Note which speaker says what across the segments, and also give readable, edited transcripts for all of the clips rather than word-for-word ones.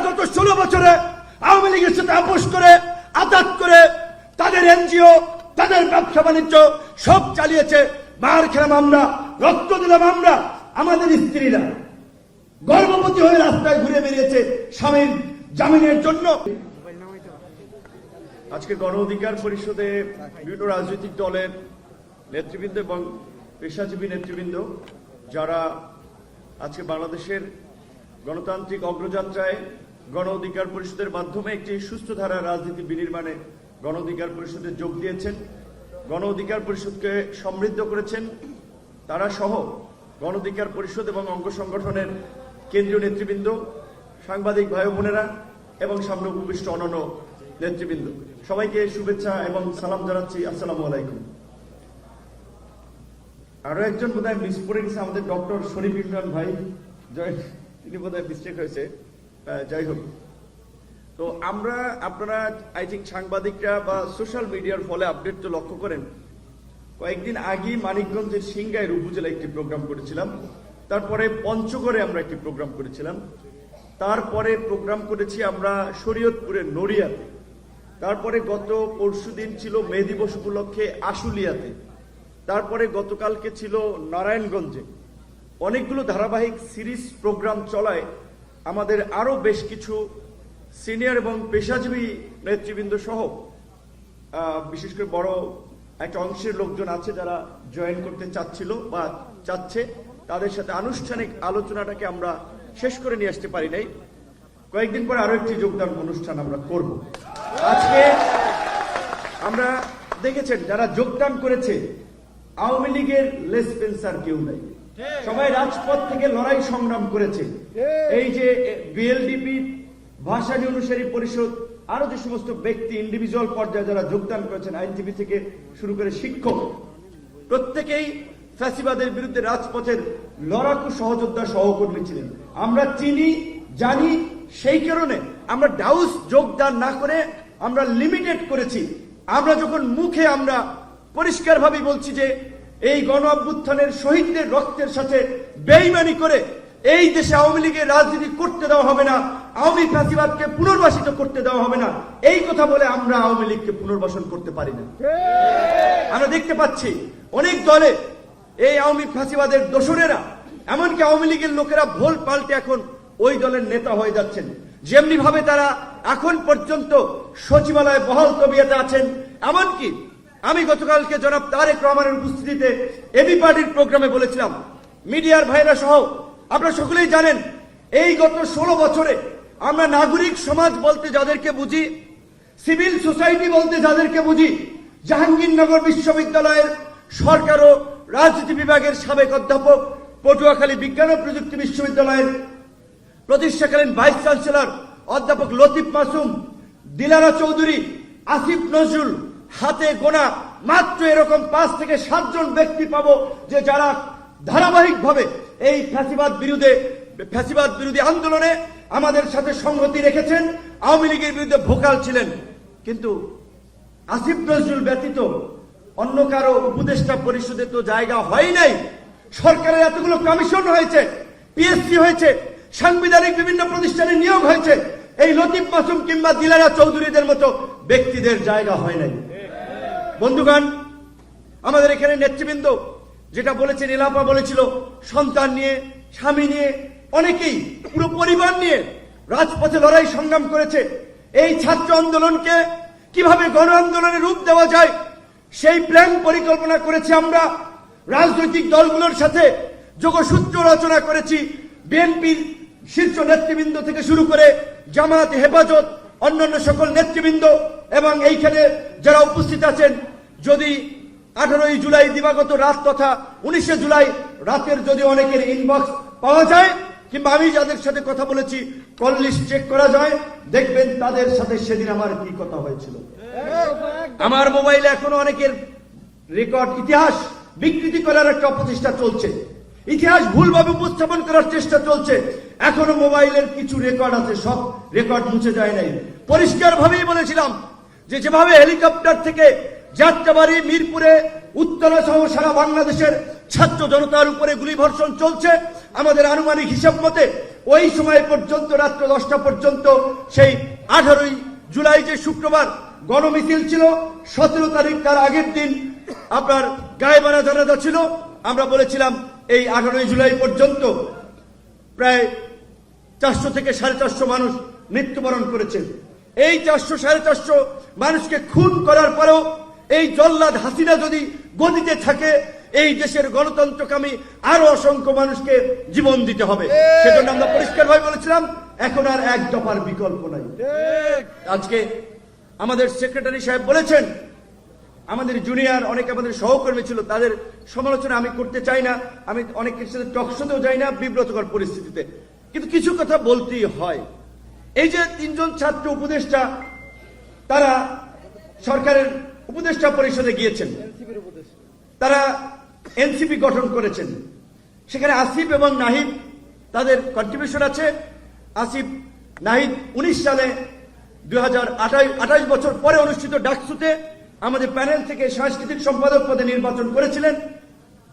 Speaker 1: গত 16 বছরে আওয়ামী লীগের সাথে আপোষ করে আঘাত করে তাদের এনজিও তাদের ব্যবসা বাণিজ্য সব চালিয়েছে। মার খেলাম আমরা, রক্ত দিলাম আমরা, আমাদের স্ত্রীরা গর্ভবতী হয়ে রাস্তায় ঘুরে বেরিয়েছে স্বামীর জামিনের জন্য।
Speaker 2: আজকে গণ অধিকার পরিষদে বিভিন্ন রাজনৈতিক দলের নেতৃবৃন্দ এবং পেশাজীবী নেতৃবৃন্দ যারা আজকে বাংলাদেশের গণতান্ত্রিক অগ্রযাত্রায় গণ অধিকার পরিষদের মাধ্যমে একটি সুস্থ ধারার রাজনীতি বিনির্মাণে গণ অধিকার পরিষদে যোগ দিয়েছেন, গণ অধিকার পরিষদকে সমৃদ্ধ করেছেন, তারা সহ গণ অধিকার পরিষদ এবং অঙ্গ সংগঠনের কেন্দ্রীয় নেতৃবৃন্দ, সাংবাদিক ভাই বোনেরা এবং সামনে উপবিষ্ট অন্যান্য নেতৃবৃন্দ, সবাইকে শুভেচ্ছা এবং সালাম জানাচ্ছি। আসসালামু আলাইকুম। আরো একজন বোধহয় মিস করে গেছে, আমাদের ডক্টর শরীফ ইমরান ভাই, তিনি বোধহয় মিস্টেক হয়েছে। যাই হোক, তো আপনারা আই থিঙ্ক সাংবাদিকরা বা সোশ্যাল মিডিয়ার ফলে আপডেট তো লক্ষ্য করেন। কয়েকদিন আগে মানিকগঞ্জের সিংগাইর উপজেলা একটি প্রোগ্রাম করেছিলাম, তারপরে পঞ্চগড়ে আমরা একটি প্রোগ্রাম করেছিলাম, তারপরে প্রোগ্রাম করেছি আমরা শরীয়তপুরের নড়িয়াতে, তারপরে গত পরশুদিন ছিল মে দিবস উপলক্ষে আশুলিয়াতে, তারপরে গতকালকে ছিল নারায়ণগঞ্জে। অনেকগুলো ধারাবাহিক সিরিজ প্রোগ্রাম চলায় আমাদের আরো বেশ কিছু সিনিয়র এবং পেশাজীবী নেতৃবৃন্দ সহ বিশেষ করে বড় একটা অংশের লোকজন আছে যারা জয়েন করতে চাচ্ছিল বা চাচ্ছে। তাদের সাথে আনুষ্ঠানিক আলোচনাটাকে আমরা শেষ করে নিয়ে আসতে পারি নাই। কয়েকদিন পরে আরো একটি যোগদান অনুষ্ঠান আমরা করব। আজকে আমরা দেখেছেন যারা যোগদান করেছে, আওয়ামী লীগের লেস পেন্সার কেউ নাই, সবাই রাজপথ থেকে লড়াই সংগ্রাম করেছে। এই যে বিএলডিপি, ভাষানী অনুসারী পরিষদ, আরো যে সমস্ত ব্যক্তি ইন্ডিভিজুয়াল পর্যায়ে যারা যোগদান করেছেন, আইনজীবী থেকে শুরু করে শিক্ষক, প্রত্যেকেই ফ্যাসিবাদের বিরুদ্ধে রাজপথের লড়াকু সহযোদ্ধা সহকর্মী ছিলেন। আমরা চিনি, জানি, সেই কারণে আমরা ডাউস যোগদান না করে আমরা লিমিটেড করেছি। আমরা যখন মুখে আমরা পরিষ্কারভাবে বলছি যে এই গণ অভ্যুত্থানের শহীদদের রক্তের সাথে বেইমানি করে এই দেশে আওয়ামী লীগের রাজনীতি করতে দেওয়া হবে না, আওয়ামী ফ্যাসিবাদকে পুনর্বাসিত করতে দেওয়া হবে না, এই কথা বলে আমরা আওয়ামী লীগকে পুনর্বাসন করতে পারি না। আমরা দেখতে পাচ্ছি অনেক দলে এই আওয়ামী ফ্যাসিবাদের দোসরেরা, এমনকি আওয়ামী লীগের লোকেরা ভোল পাল্টে এখন ওই দলের নেতা হয়ে যাচ্ছেন। যেমনি ভাবে তারা এখন পর্যন্ত সচিবালয়ে বহাল তবিয়তে আছেন। এমনকি আমি গতকালকে জনাব তারেক রহমানের উপস্থিতিতে এবি পার্টির প্রোগ্রামে বলেছিলাম, মিডিয়ার ভাইরা সহ আপনারা সকলেই জানেন, এই গত 16 বছরে আমরা নাগরিক সমাজ বলতে যাদেরকে বুঝি, সিভিল সোসাইটি বলতে যাদেরকে বুঝি, জাহাঙ্গীরনগর বিশ্ববিদ্যালয়ের সরকার ও রাজনীতি বিভাগের সাবেক অধ্যাপক, পটুয়াখালী বিজ্ঞান ও প্রযুক্তি বিশ্ববিদ্যালয়ের প্রতিষ্ঠাকালীন ভাইস চ্যান্সেলর অধ্যাপক লতিফ মাসুম, দিলারা চৌধুরী, আসিফ নজরুল, হাতে গোনা মাত্র এরকম 5 থেকে 7 জন ব্যক্তি পাবো যে যারা ধারাবাহিকভাবে এই ফ্যাসিবাদ বিরোধী আন্দোলনে আমাদের সাথে সংগতি রেখেছেন, আওয়ামী লীগের বিরুদ্ধে ভোকাল ছিলেন। কিন্তু আসিফ নজরুল ব্যতীত অন্য কারো উপদেষ্টা পরিষদে তো জায়গা হয় নাই। সরকারের এতগুলো কমিশন হয়েছে, পিএসসি হয়েছে, সাংবিধানিক বিভিন্ন প্রতিষ্ঠানে নিয়োগ হয়েছে, এই লতিফ মাসুম কিংবা দিলারা চৌধুরীদের মতো ব্যক্তিদের জায়গা হয় নাই। বন্ধুগণ, আমাদের এখানে নেতৃবৃন্দ যেটা বলেছেন, এলাপা বলেছিল, সন্তান নিয়ে, স্বামী নিয়ে, অনেকেই পুরো পরিবার নিয়ে রাজপথে লড়াই সংগ্রাম করেছে। এই ছাত্র আন্দোলনকে কিভাবে গণ আন্দোলনে রূপ দেওয়া যায় সেই প্ল্যান পরিকল্পনা করেছি আমরা। রাজনৈতিক দলগুলোর সাথে যোগসূত্র রচনা করেছি। বিএনপির শীর্ষ নেতৃবৃন্দ থেকে শুরু করে জামাত, হেফাজত, অন্যান্য সকল নেতৃবৃন্দ এবং এইখানে যারা উপস্থিত আছেন, যদি 18ই জুলাই দিবাগত রাত তথা 19শে জুলাই রাতের যদি অনেকের ইনবক্স পাওয়া যায় কিংবা আমি যাদের সাথে কথা বলেছি কল লিস্ট চেক করা যায়, দেখবেন তাদের সাথে সেদিন আমার কি কথা হয়েছিল। আমার মোবাইলে এখনো অনেকের রেকর্ড, ইতিহাস বিকৃতি করার একটা অপচেষ্টা চলছে, ইতিহাস ভুলভাবে উপস্থাপন করার চেষ্টা চলছে। এখনো মোবাইলের কিছু রেকর্ড আছে, সব রেকর্ড মুছে যায় নাই। পরিষ্কার ভাবেই বলেছিলাম যে যেভাবে হেলিকপ্টার থেকে যাত্রাবাড়ি, মিরপুরে, উত্তরা সহ সারা বাংলাদেশের ছাত্র জনতার উপরে গুলিবর্ষণ চলছে,
Speaker 1: আমাদের আনুমানিক হিসাব মতে ওই সময় পর্যন্ত রাত্র 10টা পর্যন্ত সেই 18ই জুলাই যে শুক্রবার গণমিছিল ছিল, 17 তারিখ তার আগের দিন আপনার গায়েবানা জানাজা ছিল। আমরা বলেছিলাম এই 18ই জুলাই পর্যন্ত প্রায় 400 থেকে 450 মানুষ মৃত্যুবরণ করেছেন। এই 400-450 মানুষকে খুন করার পরেও এই জল্লাদ হাসিনা যদি গদিতে থাকে, এই দেশের গণতন্ত্রকামী আরো অসংখ্য মানুষকে জীবন দিতে হবে। সেজন্য আমরা পরিষ্কারভাবে বলেছিলাম এখন আর এক দফার বিকল্প নাই। আজকে আমাদের সেক্রেটারি সাহেব বলেছেন, আমাদের জুনিয়র অনেক আমাদের সহকর্মী ছিল, তাদের সমালোচনা আমি করতে চাই না, আমি অনেকের সাথে টকশোতেও যাই না বিব্রতকর পরিস্থিতিতে, কিন্তু কিছু কথা বলতেই হয়। এই যে 3 জন ছাত্র উপদেষ্টা তারা সরকারের উপদেষ্টা পরিষদে গিয়েছেন, তারা এনসিপি গঠন করেছেন, সেখানে আসিফ এবং নাহিদ তাদের কন্ট্রিবিউশন আছে। আসিফ নাহিদ 19 সালে 2028 বছর পরে অনুষ্ঠিত ডাকসুতে আমাদের প্যানেল থেকে সাংস্কৃতিক সম্পাদক পদে নির্বাচন করেছিলেন।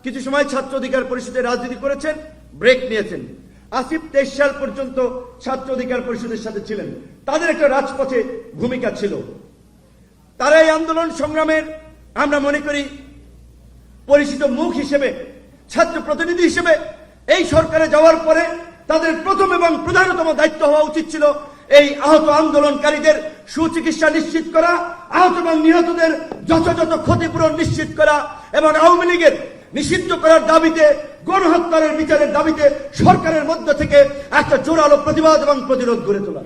Speaker 1: কিছু সময় ছাত্র অধিকার পরিষদে রাজনীতি করেছেন, ব্রেক নিয়েছেন। আসিফ 23 সাল পর্যন্ত ছাত্র অধিকার পরিষদের সাথে ছিলেন, তাদের একটা রাজপথে ভূমিকা ছিল। তারা এই আন্দোলন সংগ্রামের আমরা মনে করি পরিচিত মুখ হিসেবে, ছাত্র প্রতিনিধি হিসেবে এই সরকারে যাওয়ার পরে তাদের প্রথম এবং প্রধানতম দায়িত্ব হওয়া উচিত ছিল এই আহত আন্দোলনকারীদের সুচিকিৎসা নিশ্চিত করা, আহত এবং নিহতদের যথাযথ ক্ষতিপূরণ নিশ্চিত করা এবং আওয়ামী লীগের নিষিদ্ধ করার দাবিতে, গণহত্যার বিচারের দাবিতে সরকারের মধ্য থেকে একটা জোরালো প্রতিবাদ এবং প্রতিরোধ গড়ে তোলা।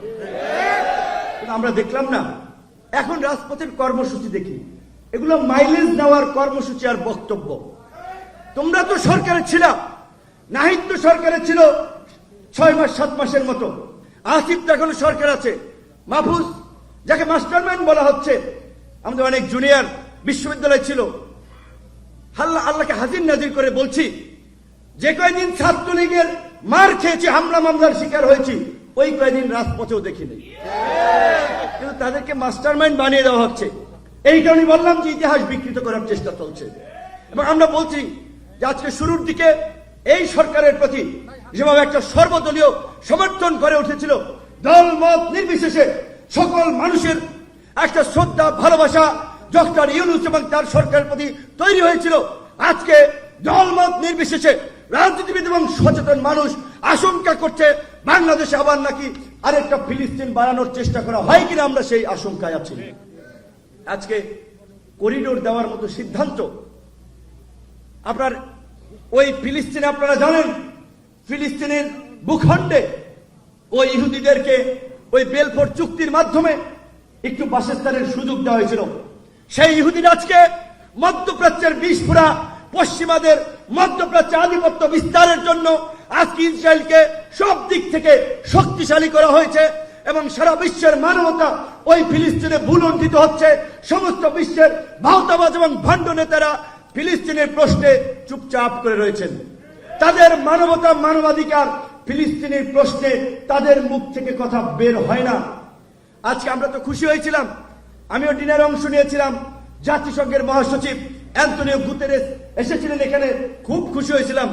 Speaker 1: আমরা দেখলাম না, এখন রাজপথের কর্মসূচি দেখি, এগুলো মাইলেজ নেওয়ার কর্মসূচি আর বক্তব্য। তোমরা তো সরকারে ছিল, নাহিদ তো সরকারে ছিল 6 মাস 7 মাসের মতো, আসিফ তো এখন সরকার আছে, মাহফুজ যাকে মাস্টারমাইন্ড বলা হচ্ছে, আমাদের অনেক জুনিয়র বিশ্ববিদ্যালয় ছিল। আল্লাহকে হাজির নাজির করে বলছি, যে কয়দিন ছাত্রলীগের মার খেয়েছি, হামলা মামলার শিকার হয়েছি, ওই কয়দিন রাজপথেও দেখিনি, কিন্তু তাদেরকে মাস্টারমাইন্ড বানিয়ে দেওয়া হচ্ছে। এই কারণে বললাম যে ইতিহাস বিকৃত করার চেষ্টা চলছে। এবং আমরা বলছি যে আজকে শুরুর দিকে এই সরকারের প্রতি যেভাবে একটা সর্বদলীয় সমর্থন করে উঠেছিল, দল মত নির্বিশেষে সকল মানুষের একটা শ্রদ্ধা ভালোবাসা ডক্টর ইউনূস এবং তার সরকারের প্রতি তৈরি হয়েছিল, আজকে দল মত নির্বিশেষে রাজনীতিবিদ এবং সচেতন মানুষ আশঙ্কা করছে বাংলাদেশে আবার নাকি আরেকটা ফিলিস্তিন বানানোর চেষ্টা করা হয় কিনা, আমরা সেই আশঙ্কায় আছি। আজকে করিডোর দেওয়ার মতো সিদ্ধান্ত আপনার ওই ফিলিস্তিনে, আপনারা জানেন ফিলিস্তিনের ভূখণ্ডে ওই ইহুদিদেরকে ওই বেলফোর চুক্তির মাধ্যমে একটু বাসস্থানের সুযোগ দেওয়া হয়েছিল। সেই ইহুদিরা আজকে মধ্যপ্রাচ্যের বিস্ফোরা পশ্চিমাদের মধ্যপ্রাচ্যে আধিপত্য বিস্তারের জন্য আজকে ইসরায়েলকে সব দিক থেকে শক্তিশালী করা হয়েছে এবং সারা বিশ্বের মানবতা ওই ফিলিস্তিনে ভুলুণ্ঠিত হচ্ছে। সমস্ত বিশ্বের ভাওতাবাজ এবং ভণ্ড নেতারা ফিলিস্তিনের প্রশ্নে চুপচাপ করে রয়েছেন। তাদের মানবতা, মানবাধিকার, ফিলিস্তিনের প্রশ্নে তাদের মুখ থেকে কথা বের হয় না। আজকে আমরা তো খুশি হয়েছিলাম, আমিও ডিনারে অংশ নিয়েছিলাম, জাতিসংঘের মহাসচিব অ্যান্টনিও গুতেরেস এসেছিলেন এখানে, খুব খুশি হয়েছিলাম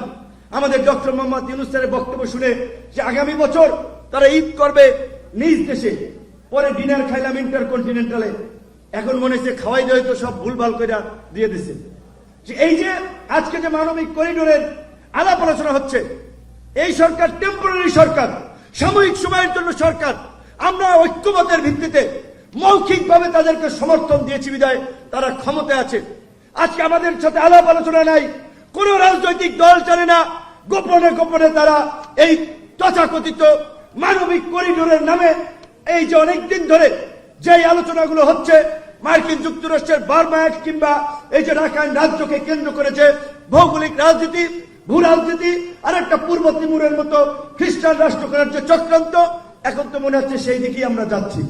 Speaker 1: আমাদের ডক্টর মোহাম্মদ ইউনূস স্যারের বক্তব্য শুনে যে আগামী বছর তারা ঈদ করবে নিজ দেশে। পরে ডিনার খাইলাম ইন্টারকন্টিনেন্টালে, এখন মনে হচ্ছে খাওয়াই দেয় তো সব ভুলভাল করে দিয়ে দিছে। এই যে আজকে যে মানবিক করিডোরের আলাপ আলোচনা হচ্ছে, এই সরকার টেম্পোরারি সরকার, সাময়িক সময়ের জন্য সরকার। আমরা ঐক্যমতের ভিত্তিতে মৌখিকভাবে তাদেরকে সমর্থন দিয়েছি বিধায় তারা ক্ষমতায় আছে। আজকে আমাদের সাথে আলাপ আলোচনা নাই, কোন রাজনৈতিক দল জানে না, গোপনে গোপনে তারা এই তথাকথিত মানবিক করিডোরের নামে এই যে অনেকদিন ধরে যে আলোচনাগুলো হচ্ছে, মার্কিন যুক্তরাষ্ট্রের বার্মা কিংবা এই যে রাখাইন রাজ্যকে কেন্দ্র করেছে ভৌগোলিক রাজনীতি, ভূ রাজনীতি, আর একটা পূর্ব তিমুরের মতো খ্রিস্টান রাষ্ট্র করার যে চক্রান্ত, এখন তো মনে হচ্ছে সেই দিকেই আমরা যাচ্ছি।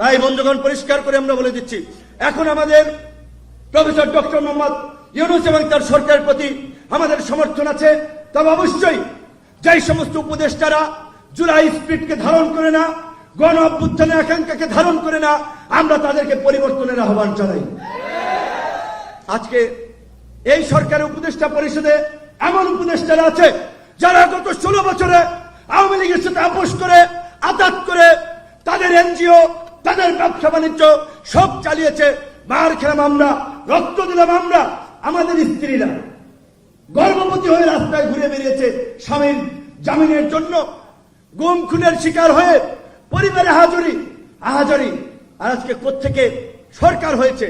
Speaker 1: তাই বন্ধুগণ, পরিষ্কার করে আমরা বলে দিচ্ছি, এখন আমাদের প্রফেসর ডক্টর মোহাম্মদ ইউনূস এবং তার সরকারের প্রতি আমাদের সমর্থন আছে। তবে অবশ্যই যেই সমস্ত উপদেষ্টারা জুলাই স্পিরিটকে ধারণ করে না, গণ অভ্যুত্থানের আকাঙ্ক্ষাকে ধারণ করে না, আমরা তাদেরকে পরিবর্তনের আহ্বান জানাই। আজকে এই সরকারের উপদেষ্টা পরিষদে এমন উপদেষ্টারা আছে যারা গত 16 বছরে আওয়ামী লীগের সাথে আপোষ করে আঘাত করে তাদের এনজিও তাদের ব্যবসা বাণিজ্য সব চালিয়েছে, মার খেলাম আমরা, রক্ত দিলাম আমরা, আমাদের স্ত্রীরা গর্ভবতী হয়ে রাস্তায় ঘুরে বেরিয়েছে স্বামীর জামিনের জন্য, গুম খুনের শিকার হয়ে পরিবারে আহাজারি। আর আজকে কোত্থেকে সরকার হয়েছে,